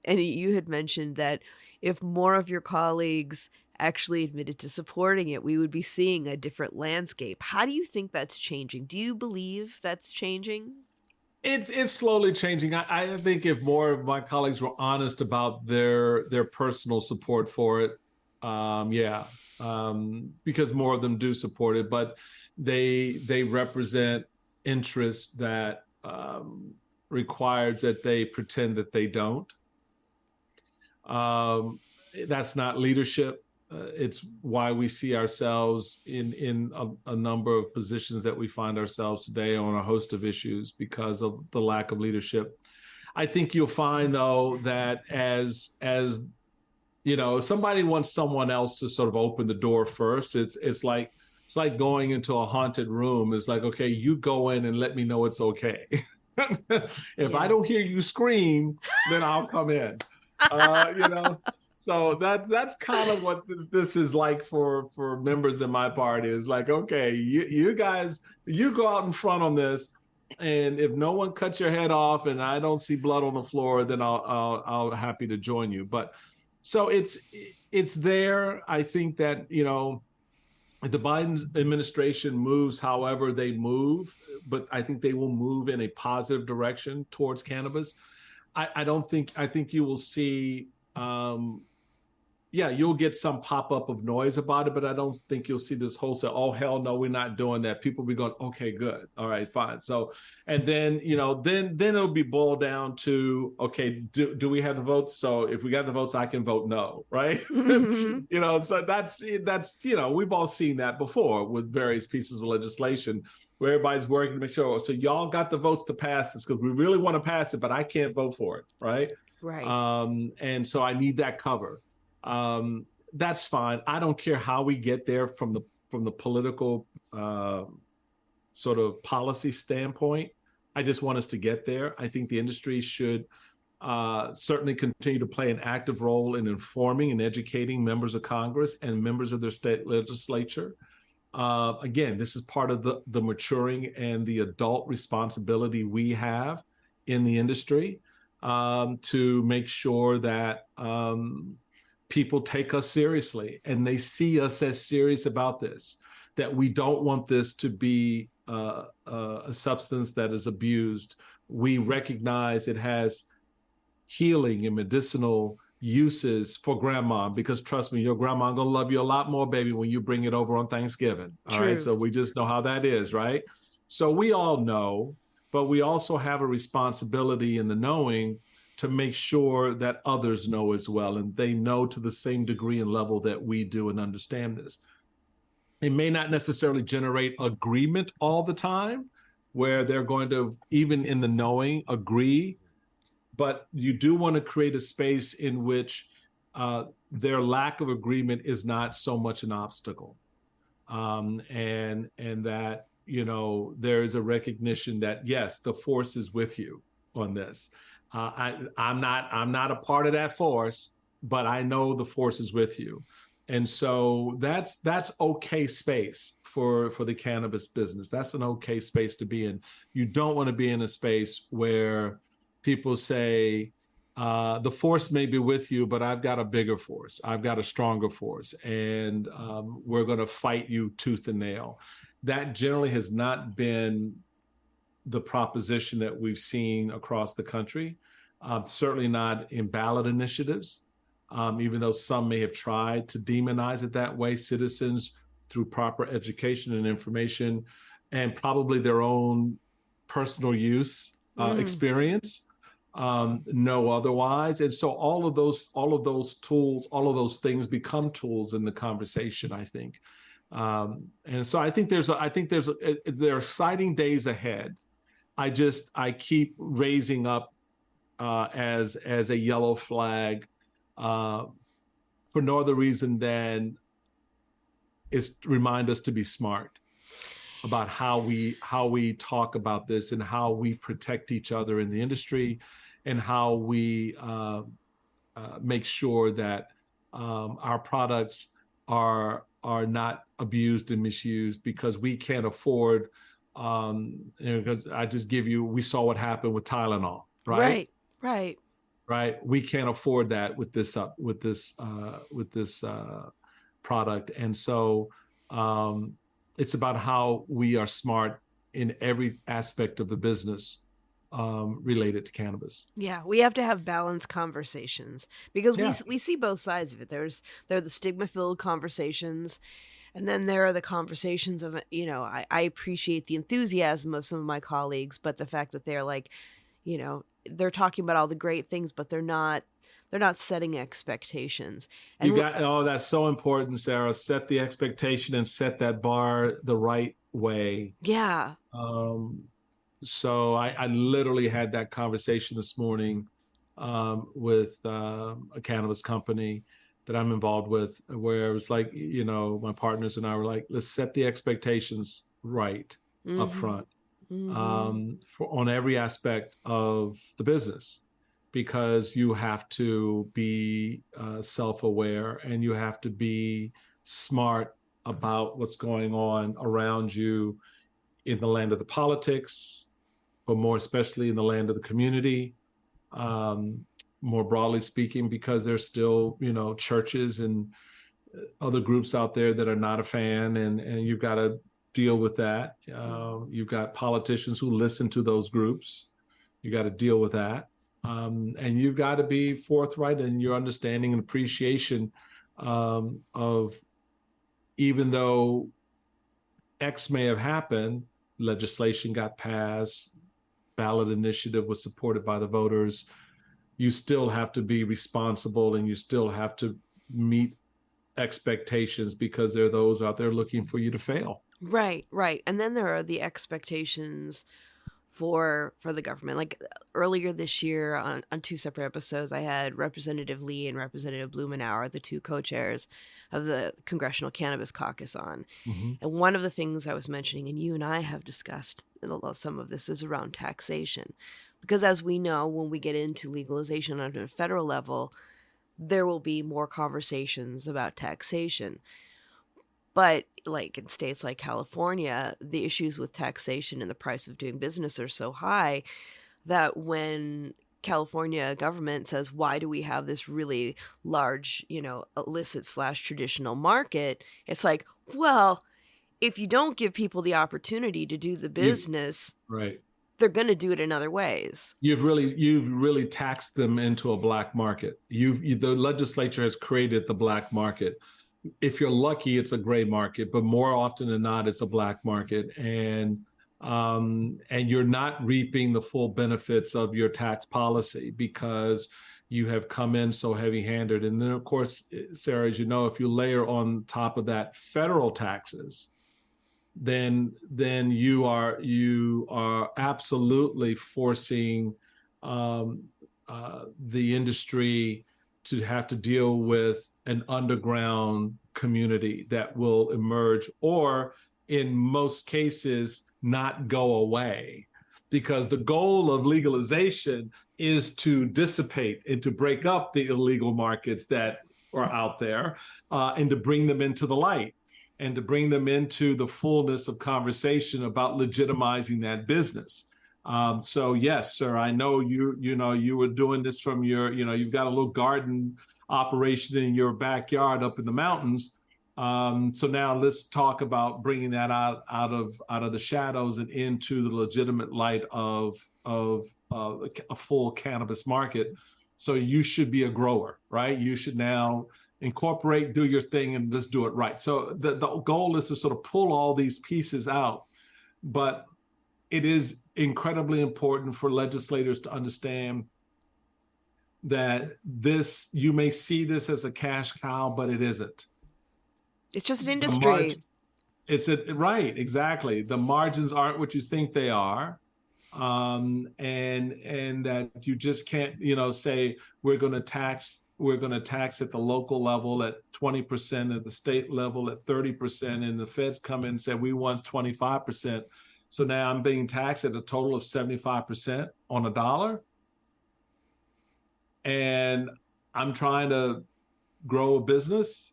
and you had mentioned that if more of your colleagues actually admitted to supporting it, we would be seeing a different landscape. How do you think that's changing? Do you believe that's changing? It's slowly changing. I think if more of my colleagues were honest about their personal support for it, yeah, because more of them do support it, but they represent interests that requires that they pretend that they don't. Um, that's not leadership. It's why we see ourselves in a number of positions that we find ourselves today on a host of issues because of the lack of leadership. I think you'll find though that as somebody wants someone else to sort of open the door first. It's like going into a haunted room. It's like, okay, you go in and let me know it's okay. If I don't hear you scream, then I'll come in. You know. So that's kind of what this is like for members in my party. Is like, okay, you guys, you go out in front on this, and if no one cuts your head off and I don't see blood on the floor, then I'll happy to join you. But so it's there. I think that if the Biden administration moves however they move, but I think they will move in a positive direction towards cannabis. I think you will see you'll get some pop-up of noise about it, but I don't think you'll see this wholesale, oh, hell no, we're not doing that. People will be going, okay, good. All right, fine. So, and then, then it'll be boiled down to, okay, do we have the votes? So if we got the votes, I can vote no, right? Mm-hmm. So that's, we've all seen that before with various pieces of legislation where everybody's working to make sure, so y'all got the votes to pass this because we really want to pass it, but I can't vote for it, right? Right. And so I need that cover. That's fine. I don't care how we get there from the political sort of policy standpoint. I just want us to get there. I think the industry should certainly continue to play an active role in informing and educating members of Congress and members of their state legislature. Again, this is part of the maturing and the adult responsibility we have in the industry to make sure that people take us seriously and they see us as serious about this, that we don't want this to be a substance that is abused. We recognize it has healing and medicinal uses for grandma, because trust me, your grandma gonna love you a lot more, baby, when you bring it over on Thanksgiving. All right. So we just know how that is, right? So we all know, but we also have a responsibility in the knowing to make sure that others know as well, and they know to the same degree and level that we do and understand this. It may not necessarily generate agreement all the time, where they're going to, even in the knowing, agree, but you do want to create a space in which their lack of agreement is not so much an obstacle, and that there is a recognition that yes, the force is with you on this. I'm not a part of that force, but I know the force is with you. And so that's okay space for the cannabis business. That's an okay space to be in. You don't want to be in a space where people say, the force may be with you, but I've got a bigger force. I've got a stronger force, and we're going to fight you tooth and nail. That generally has not been the proposition that we've seen across the country, certainly not in ballot initiatives, even though some may have tried to demonize it that way. Citizens, through proper education and information and probably their own personal use experience, know otherwise. And so all of those tools, all of those things become tools in the conversation, I think. And so I think there are exciting days ahead. I keep raising up as a yellow flag for no other reason than it's remind us to be smart about how we talk about this and how we protect each other in the industry, and how we make sure that our products are not abused and misused, because we can't afford. Because we saw what happened with Tylenol, right? Right. We can't afford that with this product, and so it's about how we are smart in every aspect of the business related to cannabis. Yeah, we have to have balanced conversations, because we see both sides of it. There are the stigma-filled conversations, and then there are the conversations of, I appreciate the enthusiasm of some of my colleagues, but the fact that they're like, they're talking about all the great things, but they're not setting expectations. And that's so important, Sarah. Set the expectation and set that bar the right way. Yeah. So I literally had that conversation this morning with a cannabis company that I'm involved with, where it was like, my partners and I were like, let's set the expectations right up front on every aspect of the business, because you have to be self-aware, and you have to be smart about what's going on around you in the land of the politics, but more especially in the land of the community, more broadly speaking, because there's still, churches and other groups out there that are not a fan, and you've got to deal with that. You've got politicians who listen to those groups. You got to deal with that. And you've got to be forthright in your understanding and appreciation of, even though X may have happened, legislation got passed, ballot initiative was supported by the voters, you still have to be responsible, and you still have to meet expectations, because there are those out there looking for you to fail. Right. And then there are the expectations for the government. Like earlier this year on two separate episodes, I had Representative Lee and Representative Blumenauer, the two co-chairs of the Congressional Cannabis Caucus, on. Mm-hmm. And one of the things I was mentioning, and you and I have discussed some of this, is around taxation. Because as we know, when we get into legalization on a federal level, there will be more conversations about taxation. But like in states like California, the issues with taxation and the price of doing business are so high that when California government says, why do we have this really large, illicit/traditional market? It's like, well, if you don't give people the opportunity to do the business, right, they're going to do it in other ways. You've really taxed them into a black market. The legislature has created the black market. If you're lucky, it's a gray market, but more often than not, it's a black market, and you're not reaping the full benefits of your tax policy because you have come in so heavy-handed. And then, of course, Sarah, as you know, if you layer on top of that federal taxes, then you are absolutely forcing the industry to have to deal with an underground community that will emerge, or in most cases not go away, because the goal of legalization is to dissipate and to break up the illegal markets that are out there, and to bring them into the light, and to bring them into the fullness of conversation about legitimizing that business. So yes, sir, I know you were doing this from your, you've got a little garden operation in your backyard up in the mountains. So now let's talk about bringing that out of the shadows and into the legitimate light of a full cannabis market. So you should be a grower, right? You should now incorporate, do your thing, and just do it right. So the goal is to sort of pull all these pieces out, but it is incredibly important for legislators to understand that you may see this as a cash cow, but it isn't. It's just an industry. Right, exactly. The margins aren't what you think they are. and that you just can't, say we're going to tax at the local level at 20%, at the state level at 30%, and the feds come in and say we want 25%. So now I'm being taxed at a total of 75% on a dollar, and I'm trying to grow a business.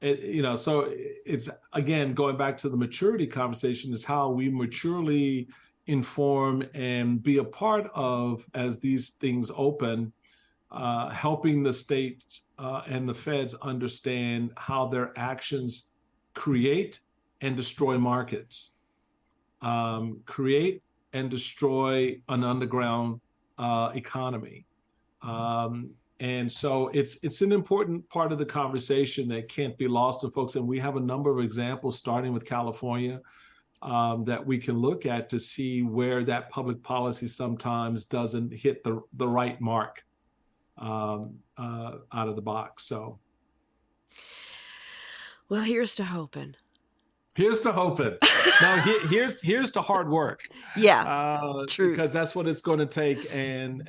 So it's, again, going back to the maturity conversation, is how we maturely inform and be a part of, as these things open, helping the states and the feds understand how their actions create and destroy markets, create and destroy an underground economy. And so it's an important part of the conversation that can't be lost to folks. And we have a number of examples, starting with California, that we can look at to see where that public policy sometimes doesn't hit the right mark out of the box. So, well, here's to hoping. Here's to hoping. Now, here's to hard work. Yeah, true. Because that's what it's going to take, and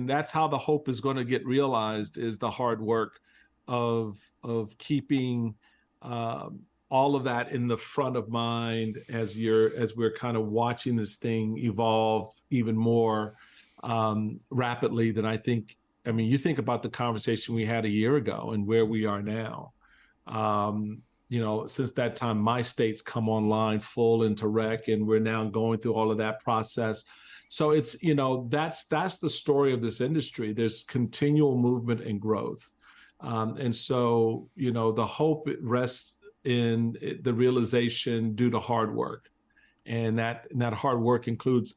that's how the hope is going to get realized, is the hard work of keeping all of that in the front of mind as we're kind of watching this thing evolve even more rapidly than I think. I mean, you think about the conversation we had a year ago and where we are now. Since that time, my state's come online full into rec, and we're now going through all of that process. So it's, that's the story of this industry. There's continual movement and growth. And so, the hope rests in the realization due to hard work. And that hard work includes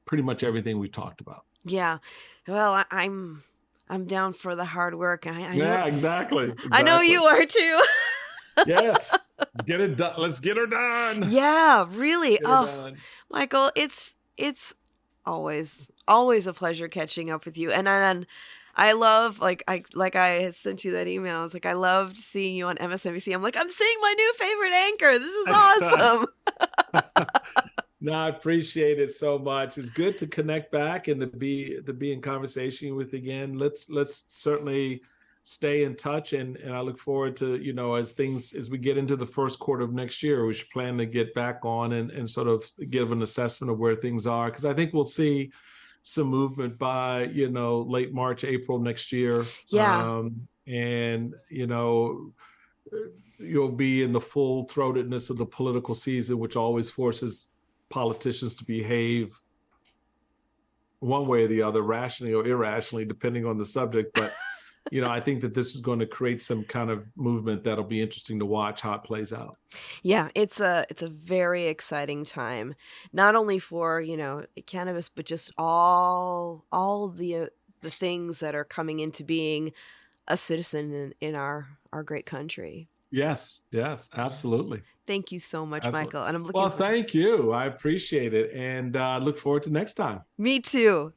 pretty much everything we talked about. Yeah. Well, I'm down for the hard work. I know, yeah, exactly. I know you are too. Yes. Let's get it done. Let's get her done. Yeah, really. Oh, Michael, it's always a pleasure catching up with you. And I love, like I sent you that email. I was like, I loved seeing you on MSNBC. I'm like, I'm seeing my new favorite anchor. This is awesome. No, I appreciate it so much. It's good to connect back and to be in conversation with again. Let's certainly stay in touch, and I look forward to, as we get into the first quarter of next year, we should plan to get back on and sort of give an assessment of where things are, because I think we'll see some movement by late March, April next year. Yeah. And you'll be in the full throatedness of the political season, which always forces politicians to behave one way or the other, rationally or irrationally, depending on the subject. But I think that this is going to create some kind of movement that'll be interesting to watch how it plays out. Yeah, it's a very exciting time, not only for cannabis, but just all the things that are coming into being a citizen in our great country. Yes, absolutely. Thank you so much, Absolutely. Michael. And I'm looking. Well, thank you. I appreciate it, and look forward to next time. Me too.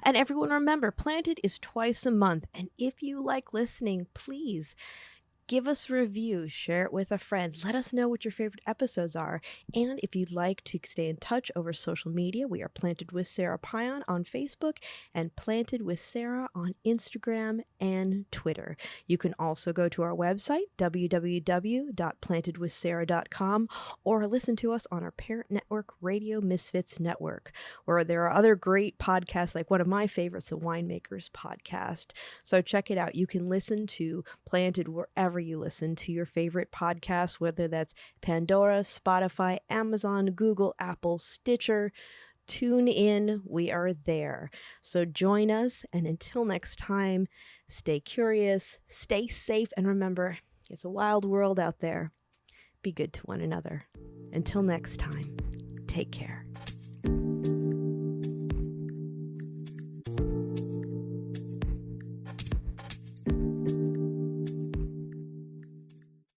And everyone, remember, Planted is twice a month, and if you like listening, please give us a review, share it with a friend, let us know what your favorite episodes are. And if you'd like to stay in touch over social media, we are Planted with Sara Payan on Facebook and Planted with Sara on Instagram and Twitter. You can also go to our website, www.plantedwithsara.com, or listen to us on our parent network, Radio Misfits Network, where there are other great podcasts, like one of my favorites, the Winemakers Podcast. So check it out. You can listen to Planted wherever you listen to your favorite podcast, whether that's Pandora, Spotify, Amazon, Google, Apple, Stitcher. Tune in. We are there. So join us. And until next time, stay curious, stay safe, and remember, it's a wild world out there. Be good to one another. Until next time, take care.